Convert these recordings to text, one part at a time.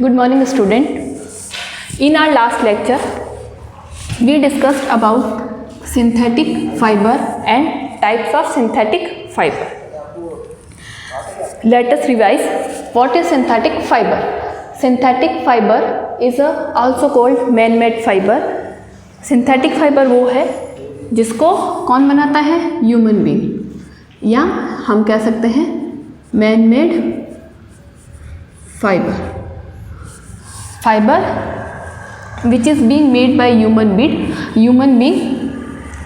Good morning, student. In our last lecture, we discussed about synthetic fiber and types of synthetic fiber. Let us revise. What is synthetic fiber? Synthetic fiber is also called man-made fiber. Synthetic fiber वो है जिसको कौन बनाता है? Human being, या हम कह सकते हैं man-made fiber. Fiber which is being made by human being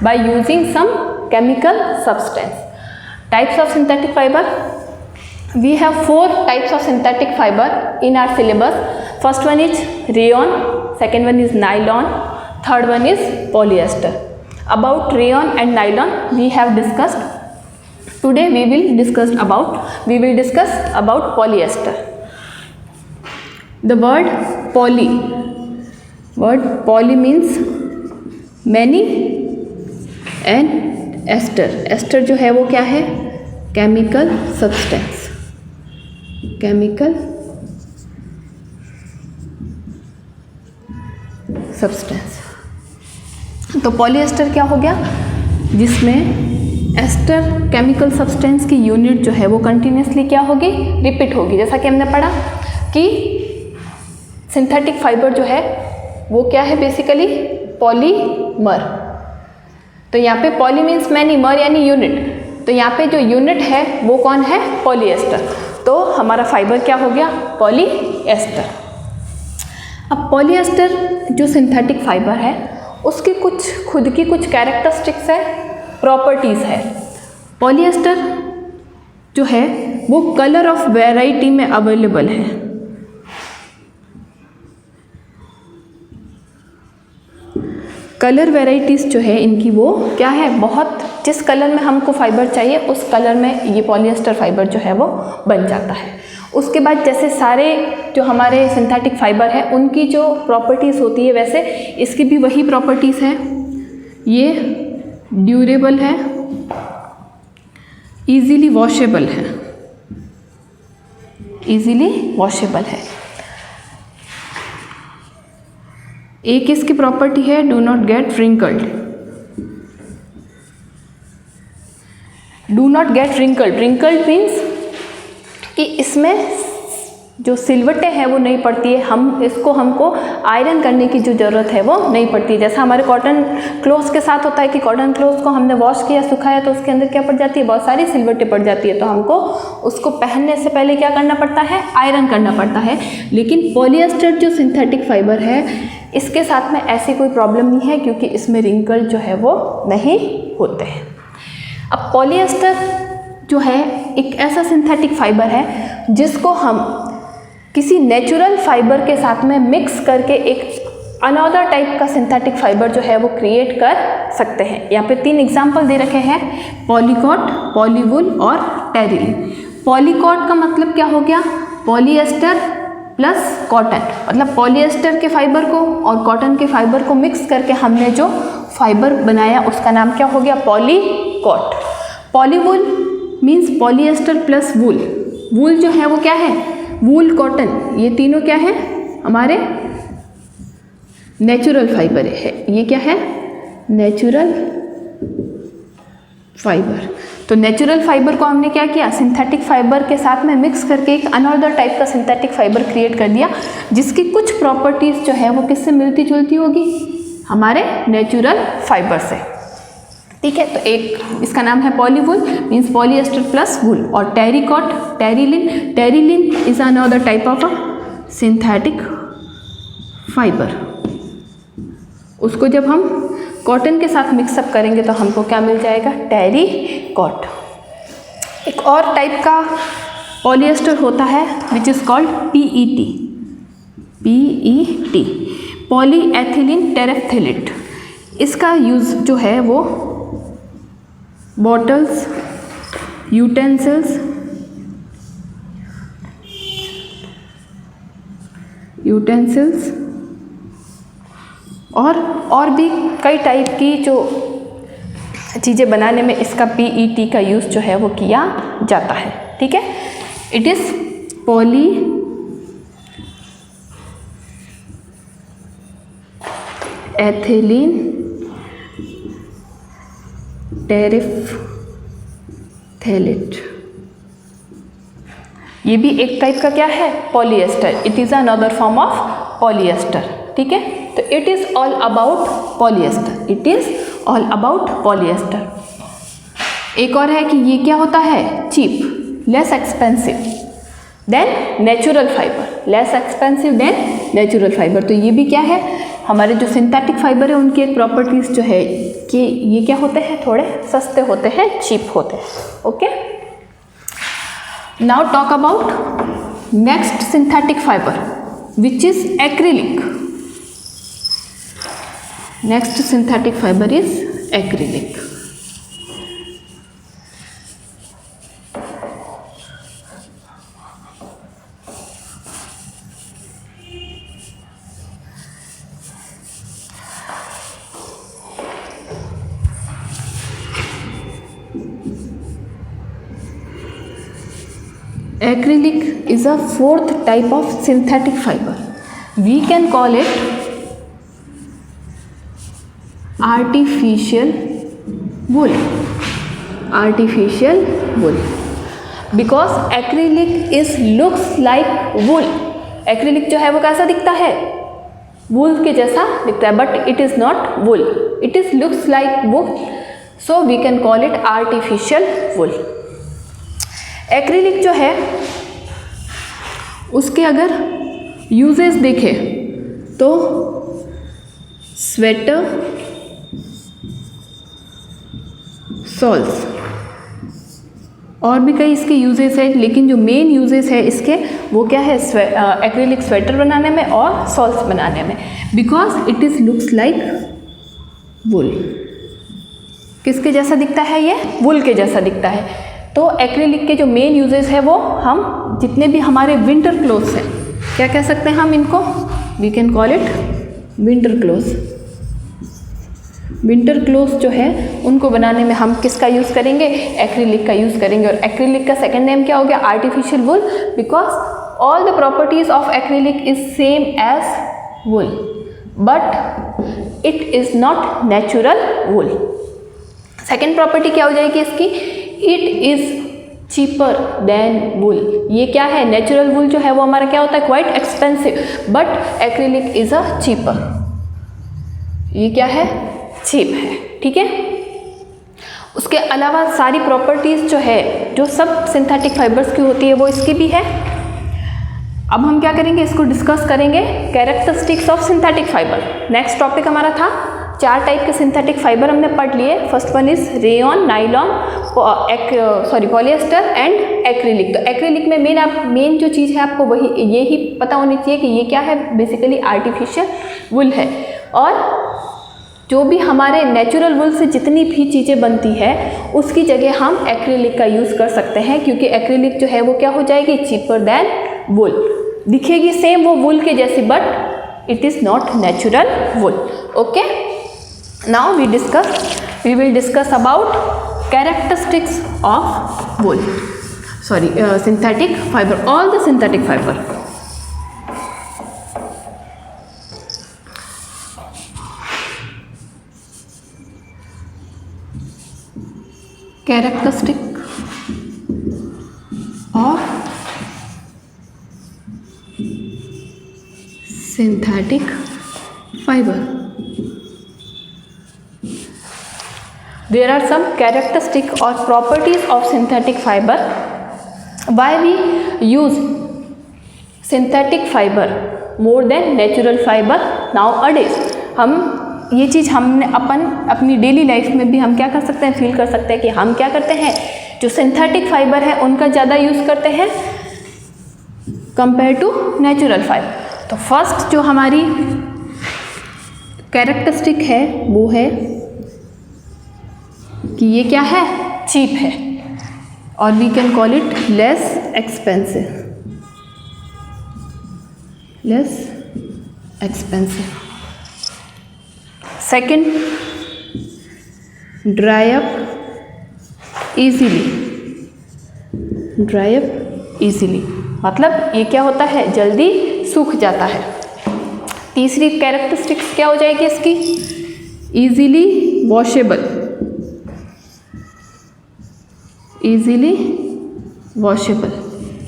by using some chemical substance. Types of synthetic fiber. We have 4 types of synthetic fiber in our syllabus. First one is rayon, second one is nylon, third one is polyester. About rayon and nylon we have discussed. Today we will discuss about polyester. The word poly means many and ester जो है वो क्या है? Chemical substance. तो polyester क्या हो गया? जिसमें एस्टर केमिकल सब्सटेंस की यूनिट जो है वो कंटिन्यूसली क्या होगी? रिपीट होगी. जैसा कि हमने पढ़ा कि सिंथेटिक फाइबर जो है वो क्या है? Basically polymer. तो यहाँ पे पॉली मीन्स मैनी, मर यानी यूनिट. तो यहाँ पे जो यूनिट है वो कौन है? पॉलीएस्टर. तो हमारा फाइबर क्या हो गया? पॉलीएस्टर. अब पॉलीएस्टर जो सिंथेटिक फाइबर है उसकी खुद की कुछ कैरेक्टरिस्टिक्स है, प्रॉपर्टीज़ है. पॉलीएस्टर जो है वो कलर ऑफ वैरायटी में अवेलेबल है. कलर वेराइटीज़ जो है इनकी वो क्या है? बहुत. जिस कलर में हमको फाइबर चाहिए उस कलर में ये पॉलीएस्टर फाइबर जो है वो बन जाता है. उसके बाद जैसे सारे जो हमारे सिंथेटिक फाइबर है उनकी जो प्रॉपर्टीज़ होती है वैसे इसकी भी वही प्रॉपर्टीज़ है. ये ड्यूरेबल है, इजीली वॉशेबल है. एक इसकी प्रॉपर्टी है do not gate wrinkled. Wrinkled means कि इसमें जो सिलवटें हैं वो नहीं पड़ती है. हमको आयरन करने की जो ज़रूरत है वो नहीं पड़ती है. जैसा हमारे कॉटन क्लोथ्स के साथ होता है कि कॉटन क्लोथ्स को हमने वॉश किया, सुखाया तो उसके अंदर क्या पड़ जाती है? बहुत सारी सिलवटें पड़ जाती है. तो हमको उसको पहनने से पहले क्या करना पड़ता है? आयरन करना पड़ता है. लेकिन पॉलीएस्टर जो सिंथेटिक फाइबर है इसके साथ में ऐसी कोई प्रॉब्लम नहीं है क्योंकि इसमें रिंकल जो है वो नहीं होते हैं. अब पॉलीएस्टर जो है एक ऐसा सिंथेटिक फाइबर है जिसको हम किसी नेचुरल फाइबर के साथ में मिक्स करके एक अनदर टाइप का सिंथेटिक फाइबर जो है वो क्रिएट कर सकते हैं. यहाँ पे 3 एग्जाम्पल दे रखे हैं, पॉलीकॉट, पॉलीवुल और टेरिलिन. पॉलीकॉट का मतलब क्या हो गया? Polyester plus cotton. मतलब पॉलीएस्टर के फाइबर को और कॉटन के फाइबर को मिक्स करके हमने जो फाइबर बनाया उसका नाम क्या हो गया? पॉलीकॉट. पॉलीवुल मीन्स पॉलीएस्टर प्लस वूल. वूल जो है वो क्या है? वूल, कॉटन, ये तीनों क्या है? हमारे नेचुरल फाइबर है. ये क्या है? Natural fibre. तो नेचुरल फाइबर को हमने क्या किया? सिंथेटिक फाइबर के साथ में मिक्स करके एक अनदर टाइप का सिंथेटिक फाइबर क्रिएट कर दिया जिसकी कुछ प्रॉपर्टीज़ जो है वो किससे मिलती जुलती होगी? हमारे नेचुरल फाइबर से. ठीक है. तो एक इसका नाम है पॉलीवुल मीन्स पॉलीएस्टर प्लस वूल. और terricot, Terylene is another type of a synthetic fibre. उसको जब हम कॉटन के साथ मिक्सअप करेंगे तो हमको क्या मिल जाएगा? टेरिकॉट. एक और टाइप का पॉलीएस्टर होता है which is called PET, polyethylene terephthalate. इसका यूज़ जो है वो बॉटल्स, यूटेंसिल्स और भी कई टाइप की जो चीज़ें बनाने में इसका PET का यूज़ जो है वो किया जाता है। ठीक है, इट इज़ एथिलीन टेरिफ्थैलेट, ये भी एक टाइप का क्या है, polyester. It is another form of polyester, ठीक है। तो it is all about polyester, it is all about polyester. एक और है कि ये क्या होता है, cheap, less expensive than natural fibre, less expensive than natural fibre. तो ये भी क्या है, हमारे जो सिंथेटिक फाइबर है उनकी एक प्रॉपर्टीज़ जो है कि ये क्या होते हैं, थोड़े सस्ते होते हैं, चीप होते हैं, okay. Now talk about next synthetic fibre which is acrylic. Next synthetic fibre is acrylic. Acrylic is a fourth type of synthetic fiber. We can call it artificial wool. Artificial wool. Because acrylic is looks like wool. Acrylic जो है वो कैसा दिखता है, wool के जैसा दिखता है, but it is not wool. It is looks like wool. So we can call it artificial wool. Acrylic जो है उसके अगर यूजेस देखें तो स्वेटर, सॉल्स और भी कई इसके यूजेस है, लेकिन जो मेन यूजेस है इसके वो क्या है, एक्रिलिक स्वेटर बनाने में और सॉल्स बनाने में, because it is looks like wool. किसके जैसा दिखता है, ये वुल के जैसा दिखता है। तो एक्रिलिक के जो मेन यूजेस है वो हम जितने भी हमारे विंटर क्लोथ्स हैं, क्या कह सकते हैं हम इनको, we can call it winter clothes. Winter clothes जो है उनको बनाने में हम किसका यूज़ करेंगे, एक्रिलिक का यूज़ करेंगे। और एक्रिलिक का सेकंड नेम क्या हो गया, artificial wool, because all the properties of acrylic is same as wool but it is not natural wool. Second property क्या हो जाएगी इसकी, it is cheaper than wool. ये क्या है, नेचुरल वुल जो है वो हमारा क्या होता है, quite expensive, but acrylic is a cheaper. ये क्या है, चीप है, ठीक है। उसके अलावा सारी प्रॉपर्टीज़ जो है जो सब सिंथेटिक फाइबर्स की होती है वो इसकी भी है। अब हम क्या करेंगे, इसको डिस्कस करेंगे, characteristics of synthetic fibre. Next topic हमारा था 4 टाइप के सिंथेटिक फाइबर हमने पढ़ लिए। First one is rayon, nylon, polyester and acrylic. तो एक्रिलिक में मेन जो चीज़ है आपको वही यही पता होनी चाहिए कि ये क्या है, बेसिकली आर्टिफिशियल वुल है। और जो भी हमारे नेचुरल वुल से जितनी भी चीज़ें बनती है उसकी जगह हम एक्रिलिक का यूज़ कर सकते हैं, क्योंकि एक्रिलिक जो है वो क्या हो जाएगी, चीपर देन वुल। दिखेगी सेम वो वुल के जैसी but it is not natural wool, okay. Now we will discuss about characteristics of wool. Sorry, synthetic fiber. All the synthetic fiber. Characteristic of synthetic fiber. There are some characteristics or properties of synthetic fiber. Why we use synthetic fiber more than natural fiber nowadays? हम ये चीज़ हमने अपनी daily life में भी हम क्या कर सकते हैं, फील कर सकते हैं कि हम क्या करते हैं, जो सिंथेटिक फाइबर है उनका ज़्यादा यूज़ करते हैं कंपेयर टू नेचुरल फाइबर। तो फर्स्ट जो हमारी कैरेक्टरिस्टिक है वो है कि ये क्या है, चीप है, और we can call it less expensive. Less expensive. Second, dry up easily. Dry up easily मतलब ये क्या होता है, जल्दी सूख जाता है। तीसरी कैरेक्टरिस्टिक्स क्या हो जाएगी इसकी, easily washable, easily washable,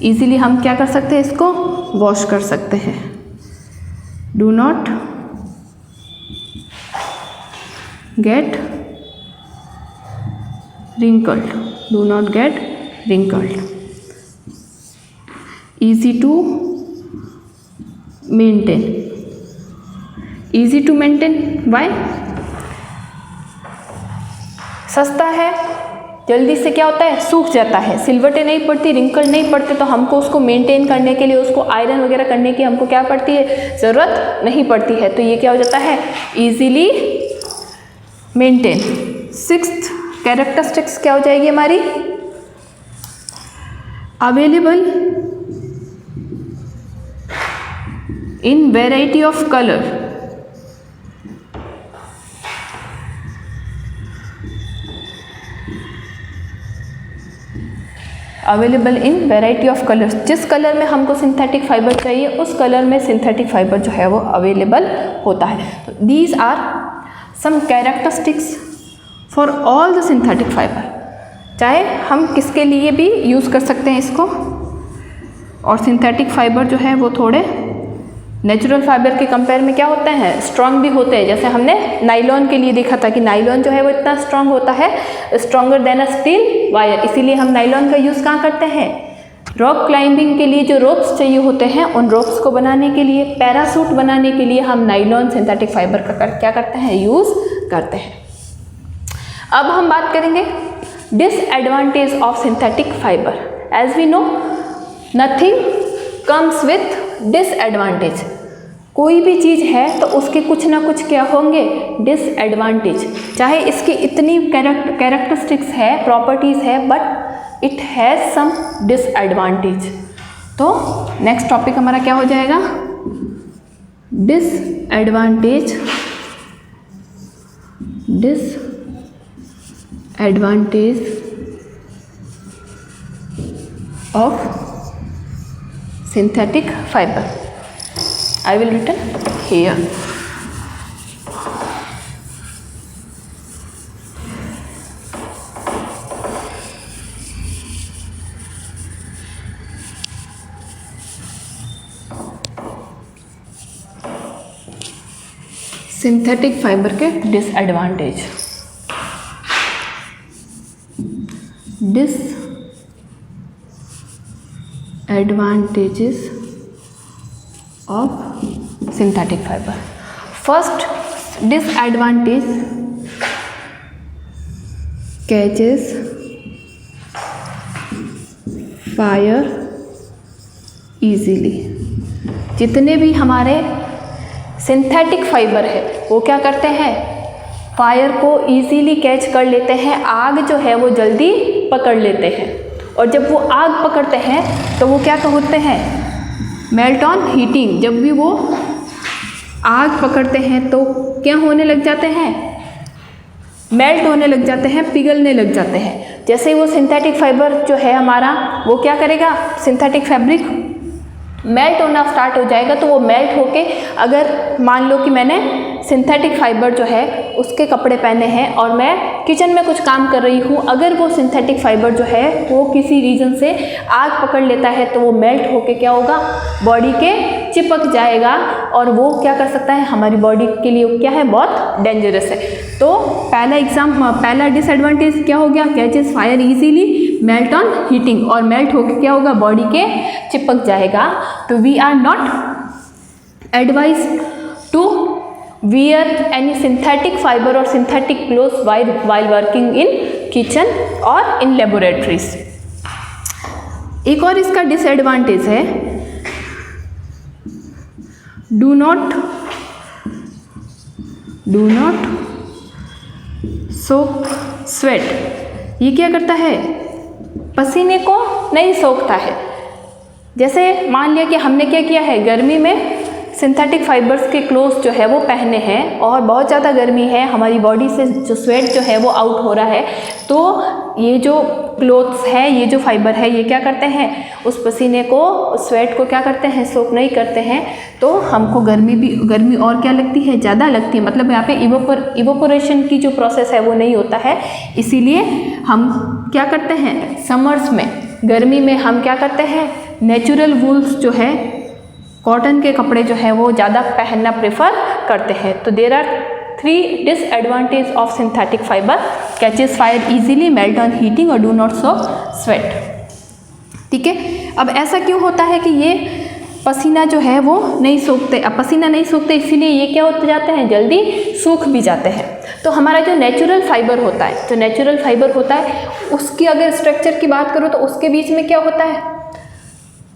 easily हम क्या कर सकते हैं, इसको वॉश कर सकते हैं। Do not gate wrinkled, do not get wrinkled, easy to maintain, easy to maintain why, सस्ता है, जल्दी से क्या होता है, सूख जाता है, सिलवटें नहीं पड़ती, रिंकल नहीं पड़ते, तो हमको उसको मेंटेन करने के लिए, उसको आयरन वगैरह करने की हमको क्या पड़ती है, ज़रूरत नहीं पड़ती है। तो ये क्या हो जाता है, ईजीली मेंटेन। सिक्स्थ कैरेक्टरिस्टिक्स क्या हो जाएगी हमारी, available in variety of colour, available in variety of colours, जिस कलर में हमको सिंथेटिक फाइबर चाहिए उस कलर में सिंथेटिक फाइबर जो है वो अवेलेबल होता है। तो these are some characteristics for all the synthetic fibre, चाहे हम किसके लिए भी यूज़ कर सकते हैं इसको। और सिंथेटिक फाइबर जो है वो थोड़े नेचुरल फाइबर के कंपेयर में क्या होते हैं, स्ट्रांग भी होते हैं। जैसे हमने नाइलॉन के लिए देखा था कि नाइलॉन जो है वो इतना स्ट्रांग होता है, स्ट्रॉन्गर देन अ स्टील वायर, इसीलिए हम नाइलॉन का यूज़ कहाँ करते हैं, रॉक क्लाइंबिंग के लिए जो रोप्स चाहिए होते हैं उन रोप्स को बनाने के लिए, पैरासूट बनाने के लिए हम नाइलॉन सिंथेटिक फाइबर का क्या करते हैं, यूज़ करते हैं। अब हम बात करेंगे disadvantage of synthetic fibre. As we know nothing comes with disadvantage, कोई भी चीज़ है तो उसके कुछ ना कुछ क्या होंगे, डिसएडवांटेज। चाहे इसकी इतनी कैरेक्टरिस्टिक्स है, प्रॉपर्टीज़ है, but it has some disadvantage. तो नेक्स्ट टॉपिक हमारा क्या हो जाएगा, disadvantage, disadvantage of synthetic fiber. I will written here. Synthetic fibre के disadvantage, advantages of synthetic fiber. First disadvantage, catches fire easily। जितने भी हमारे सिंथेटिक फाइबर है वो क्या करते हैं, फायर को इजीली कैच कर लेते हैं, आग जो है वो जल्दी पकड़ लेते हैं। और जब वो आग पकड़ते हैं तो वो क्या होते हैं, मेल्ट ऑन हीटिंग। जब भी वो आग पकड़ते हैं तो क्या होने लग जाते हैं, मेल्ट होने लग जाते हैं, पिघलने लग जाते हैं। जैसे ही वो सिंथेटिक फाइबर जो है हमारा वो क्या करेगा, सिंथेटिक फैब्रिक मेल्ट होना स्टार्ट हो जाएगा। तो वो मेल्ट होके, अगर मान लो कि मैंने सिंथेटिक फाइबर जो है उसके कपड़े पहने हैं और मैं किचन में कुछ काम कर रही हूँ, अगर वो सिंथेटिक फाइबर जो है वो किसी रीज़न से आग पकड़ लेता है तो वो मेल्ट होके क्या होगा, बॉडी के चिपक जाएगा और वो क्या कर सकता है, हमारी बॉडी के लिए क्या है, बहुत डेंजरस है। तो पहला डिसएडवांटेज क्या हो गया, catches fire easily, melt on heating, और मेल्ट होके क्या होगा, बॉडी के चिपक जाएगा। तो we are not advise to wear any synthetic fiber or synthetic clothes while working in kitchen or in laboratories। एक और इसका डिसएडवांटेज है, do not soak sweat। ये क्या करता है, पसीने को नहीं सोखता है। जैसे मान लिया कि हमने क्या किया है, गर्मी में सिंथेटिक फाइबर्स के क्लोथ्स जो है वो पहने हैं और बहुत ज़्यादा गर्मी है, हमारी बॉडी से जो स्वेट जो है वो आउट हो रहा है, तो ये जो क्लोथ्स है, ये जो फाइबर है, ये क्या करते हैं, उस पसीने को, उस स्वेट को क्या करते हैं, सोक नहीं करते हैं, तो हमको गर्मी और क्या लगती है, ज़्यादा लगती है। मतलब यहाँ पे इवोपोरेशन की जो प्रोसेस है वो नहीं होता है। इसीलिए हम क्या करते हैं, समर्स में, गर्मी में हम क्या करते हैं, नेचुरल वूल्स जो है, कॉटन के कपड़े जो है वो ज़्यादा पहनना प्रेफर करते हैं। तो there are 3 disadvantage of synthetic fibre: catches fire easily, melt on heating और डू नॉट सोक स्वेट। ठीक है, अब ऐसा क्यों होता है कि ये पसीना जो है वो नहीं सूखते। अब पसीना नहीं सूखते इसीलिए ये क्या होते जाते हैं, जल्दी सूख भी जाते हैं। तो हमारा जो नेचुरल फाइबर होता है, जो नेचुरल फाइबर होता है, उसकी अगर स्ट्रक्चर की बात करो तो उसके बीच में क्या होता है,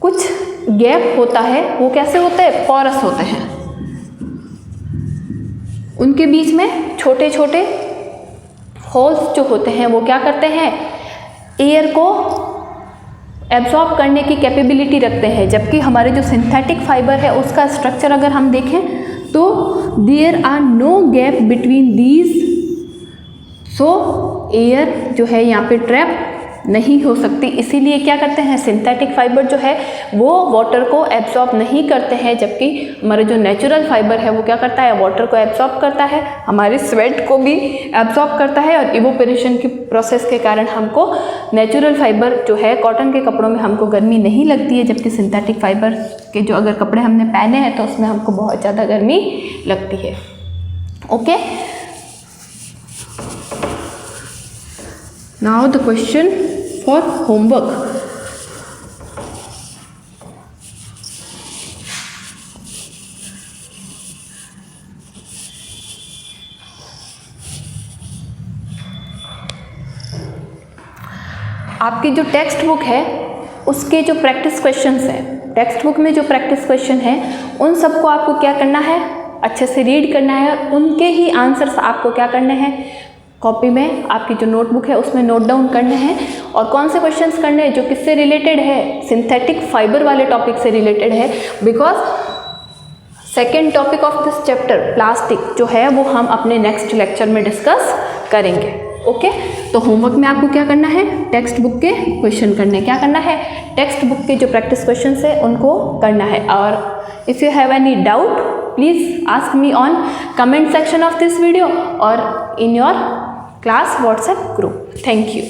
कुछ गैप होता है। वो कैसे होते हैं, पोरस होते हैं। उनके बीच में छोटे छोटे होल्स जो होते हैं वो क्या करते हैं, एयर को एब्जॉर्ब करने की कैपेबिलिटी रखते हैं। जबकि हमारे जो सिंथेटिक फाइबर है उसका स्ट्रक्चर अगर हम देखें तो there are no gap between these, so air जो है यहाँ पे ट्रैप नहीं हो सकती। इसीलिए क्या करते हैं, सिंथेटिक फाइबर जो है वो वाटर को एब्जॉर्ब नहीं करते हैं, जबकि हमारा जो नेचुरल फाइबर है वो क्या करता है, वाटर को एब्जॉर्ब करता है, हमारे स्वेट को भी एब्जॉर्ब करता है। और इवोपोरेशन की प्रोसेस के कारण हमको नेचुरल फाइबर जो है, कॉटन के कपड़ों में हमको गर्मी नहीं लगती है, जबकि सिंथेटिक फाइबर के जो अगर कपड़े हमने पहने हैं तो उसमें हमको बहुत ज़्यादा गर्मी लगती है। Okay, now the question for homework. आपकी जो टेक्स्ट बुक है उसके जो प्रैक्टिस क्वेश्चंस हैं, टेक्स्ट बुक में जो प्रैक्टिस क्वेश्चन है उन सबको आपको क्या करना है, अच्छे से रीड करना है। उनके ही आंसर्स आपको क्या करने हैं, कॉपी में आपकी जो नोटबुक है उसमें नोट डाउन करने हैं। और कौन से क्वेश्चंस करने हैं, जो किससे रिलेटेड है, सिंथेटिक फाइबर वाले टॉपिक से रिलेटेड है। Because second topic of this chapter plastic जो है वो हम अपने नेक्स्ट लेक्चर में डिस्कस करेंगे। ओके, तो होमवर्क में आपको क्या करना है, टेक्स्ट बुक के क्वेश्चन करने, क्या करना है, टेक्स्ट बुक के जो प्रैक्टिस क्वेश्चन है उनको करना है। और if you have any doubt please ask me on comment section of this video और in your class WhatsApp group. Thank you.